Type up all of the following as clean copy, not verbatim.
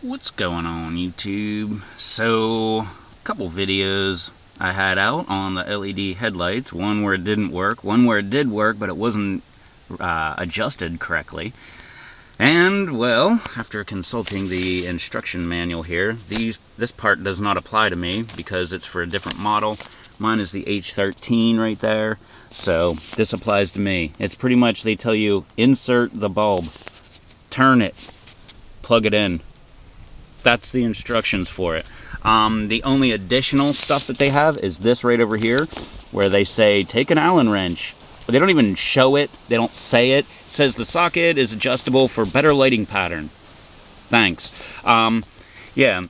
What's going on, YouTube? So, a couple videos I had out on the LED headlights. One where it didn't work, one where it did work, but it wasn't adjusted correctly. And, well, after consulting the instruction manual here, this part does not apply to me because it's for a different model. Mine is the H13 right there, so this applies to me. It's pretty much, they tell you, insert the bulb, turn it, plug it in. That's the instructions for it. The only additional stuff that they have is this right over here, where they say, take an Allen wrench. But they don't even show it. They don't say it. It says the socket is adjustable for better lighting pattern. Thanks. Yeah.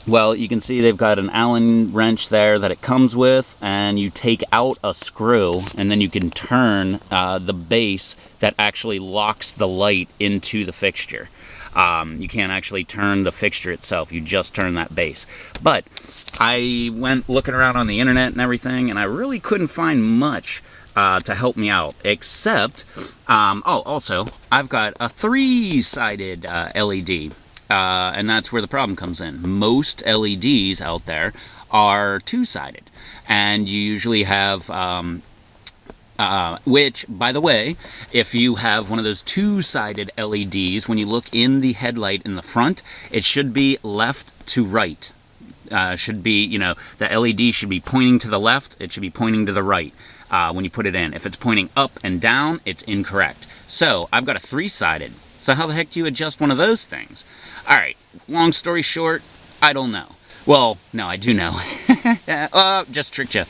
Well, you can see they've got an Allen wrench there that it comes with, and you take out a screw, and then you can turn the base that actually locks the light into the fixture. You can't actually turn the fixture itself, you just turn that base. But I went looking around on the internet and everything, and I really couldn't find much to help me out, except, also, I've got a 3-sided LED, and that's where the problem comes in. Most LEDs out there are 2-sided, and you usually have which, by the way, if you have one of those 2-sided LEDs, when you look in the headlight in the front, it should be left to right. Should be, the LED should be pointing to the left, it should be pointing to the right when you put it in. If it's pointing up and down, it's incorrect. So, I've got a 3-sided. So how the heck do you adjust one of those things? Alright, long story short, I don't know. Well, no, I do know. Just tricked you.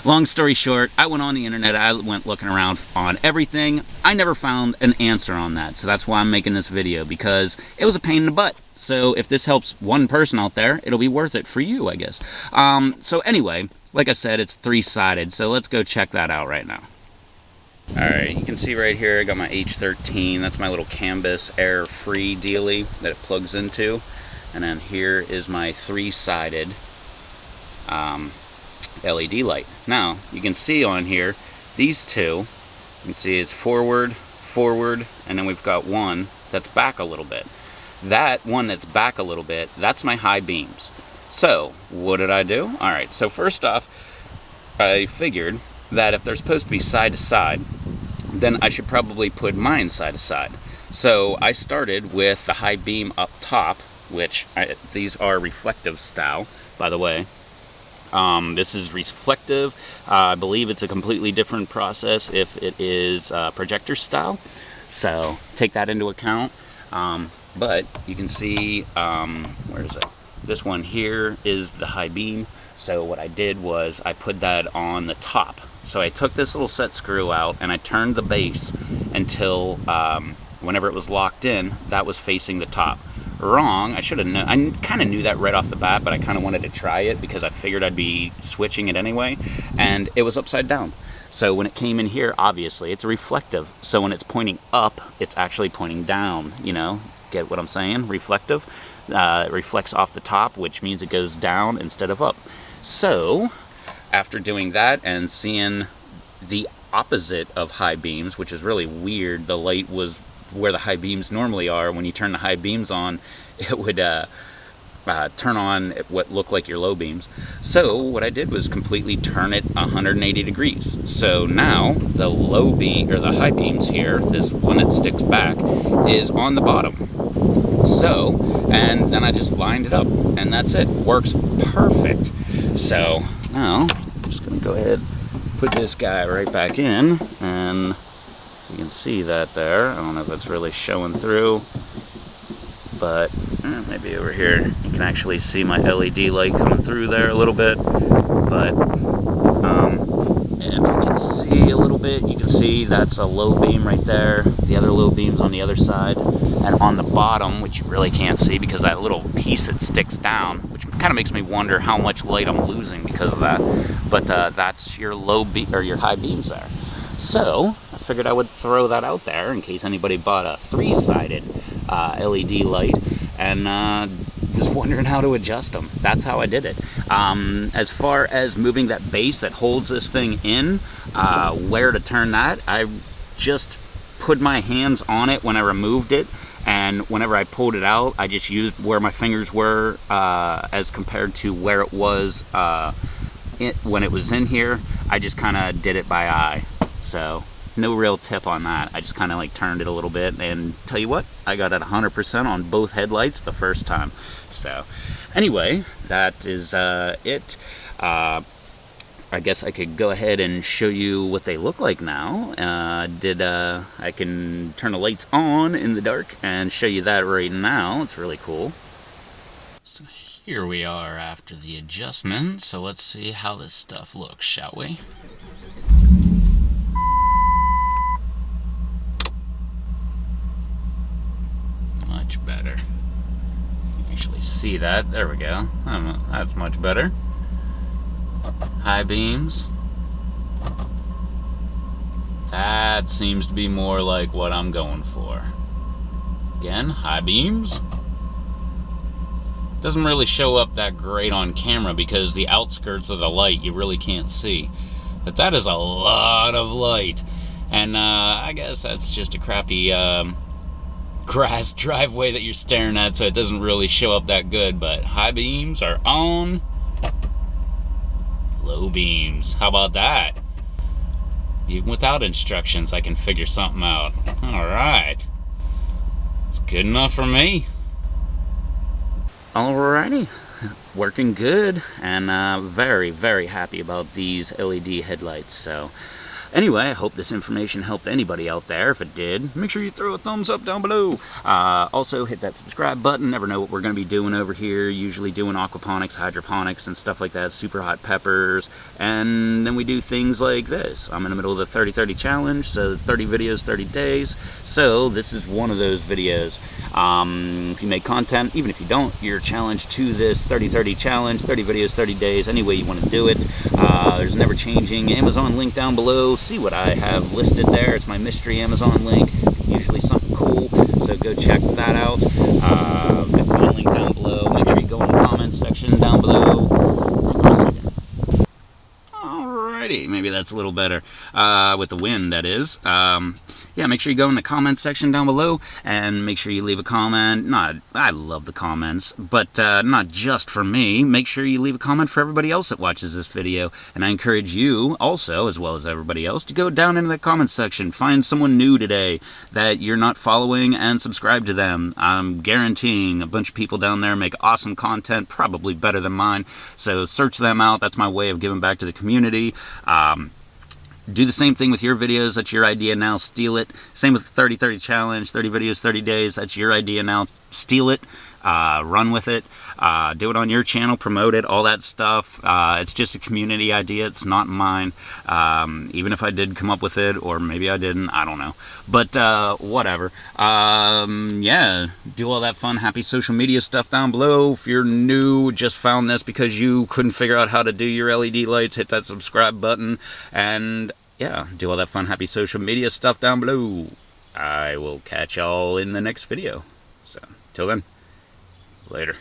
Long story short, I went on the internet, I went looking around on everything. I never found an answer on that, so that's why I'm making this video, because it was a pain in the butt. So if this helps one person out there, it'll be worth it for you, I guess. So anyway, like I said, it's 3-sided, so let's go check that out right now. Alright, you can see right here, I got my H13, that's my little canvas air-free dealie that it plugs into. And then here is my 3-sided LED light. Now, you can see on here, these two, you can see it's forward, and then we've got one that's back a little bit. That one that's back a little bit, that's my high beams. So, what did I do? Alright, so first off, I figured that if they're supposed to be side to side, then I should probably put mine side to side. So, I started with the high beam up top, which these are reflective style, by the way. This is reflective. I believe it's a completely different process if it is projector style, so take that into account. But you can see, where is it? This one here is the high beam. So what I did was I put that on the top. So I took this little set screw out and I turned the base until whenever it was locked in, that was facing the top. Wrong. I should have known. I kind of knew that right off the bat, but I kind of wanted to try it because I figured I'd be switching it anyway, and it was upside down. So when it came in here, obviously it's reflective. So when it's pointing up, it's actually pointing down. Get what I'm saying? Reflective. It reflects off the top, which means it goes down instead of up. So after doing that and seeing the opposite of high beams, which is really weird, the light was where the high beams normally are. When you turn the high beams on, it would turn on what looked like your low beams. So what I did was completely turn it 180 degrees. So now the low beam, or the high beams here, this one that sticks back, is on the bottom. So, and then I just lined it up, and that's it. Works perfect. So now I'm just gonna go ahead, put this guy right back in, and you can see that there. I don't know if that's really showing through, but maybe over here you can actually see my LED light coming through there a little bit. But if you can see a little bit, you can see that's a low beam right there. The other low beam's on the other side. And on the bottom, which you really can't see because that little piece that sticks down, which kind of makes me wonder how much light I'm losing because of that. But that's your low beam, or your high beams there. So I figured I would throw that out there in case anybody bought a 3-sided LED light and just wondering how to adjust them. That's how I did it. As far as moving that base that holds this thing in, where to turn that, I just put my hands on it when I removed it, and and whenever I pulled it out, I just used where my fingers were as compared to where it was when it was in here. I just kind of did it by eye, so no real tip on that. I just kind of like turned it a little bit, and tell you what, I got it 100% on both headlights the first time. So anyway, that is it. I guess I could go ahead and show you what they look like now. I can turn the lights on in the dark and show you that right now. It's really cool. So here we are after the adjustment. So let's see how this stuff looks, shall we? Much better. You can actually see that. There we go. That's much better. High beams. That seems to be more like what I'm going for. Again, high beams. Doesn't really show up that great on camera because the outskirts of the light you really can't see. But that is a lot of light. And I guess that's just a crappy grass driveway that you're staring at, so it doesn't really show up that good. But high beams are on. Low beams. How about that? Even without instructions, I can figure something out. Alright. It's good enough for me. Alrighty. Working good, and very, very happy about these LED headlights. So anyway, I hope this information helped anybody out there. If it did, make sure you throw a thumbs up down below. Also, hit that subscribe button. Never know what we're going to be doing over here. Usually doing aquaponics, hydroponics, and stuff like that. Super hot peppers. And then we do things like this. I'm in the middle of the 30-30 challenge, so 30 videos, 30 days. So this is one of those videos. If you make content, even if you don't, you're challenged to this 30-30 challenge, 30 videos, 30 days, any way you want to do it. There's never changing Amazon link down below. See what I have listed there. It's my mystery Amazon link, usually something cool, so go check that out. The link down below. Make sure you go in the comments section down below. Hang on a second. Alrighty, maybe that's a little better with the wind, that is. Yeah, make sure you go in the comments section down below and make sure you leave a comment. I love the comments, but not just for me. Make sure you leave a comment for everybody else that watches this video, and I encourage you also, as well as everybody else, to go down into the comments section. Find someone new today that you're not following and subscribe to them. I'm guaranteeing a bunch of people down there make awesome content, probably better than mine, so search them out. That's my way of giving back to the community. Do the same thing with your videos. That's your idea now. Steal it. Same with the 30-30 challenge. 30 videos, 30 days. That's your idea now. Steal it. Run with it. Do it on your channel. Promote it. All that stuff. It's just a community idea. It's not mine. Even if I did come up with it, or maybe I didn't. I don't know. But whatever. Yeah. Do all that fun, happy social media stuff down below. If you're new, just found this because you couldn't figure out how to do your LED lights, hit that subscribe button. And yeah, do all that fun, happy social media stuff down below. I will catch y'all in the next video. So, till then. Later.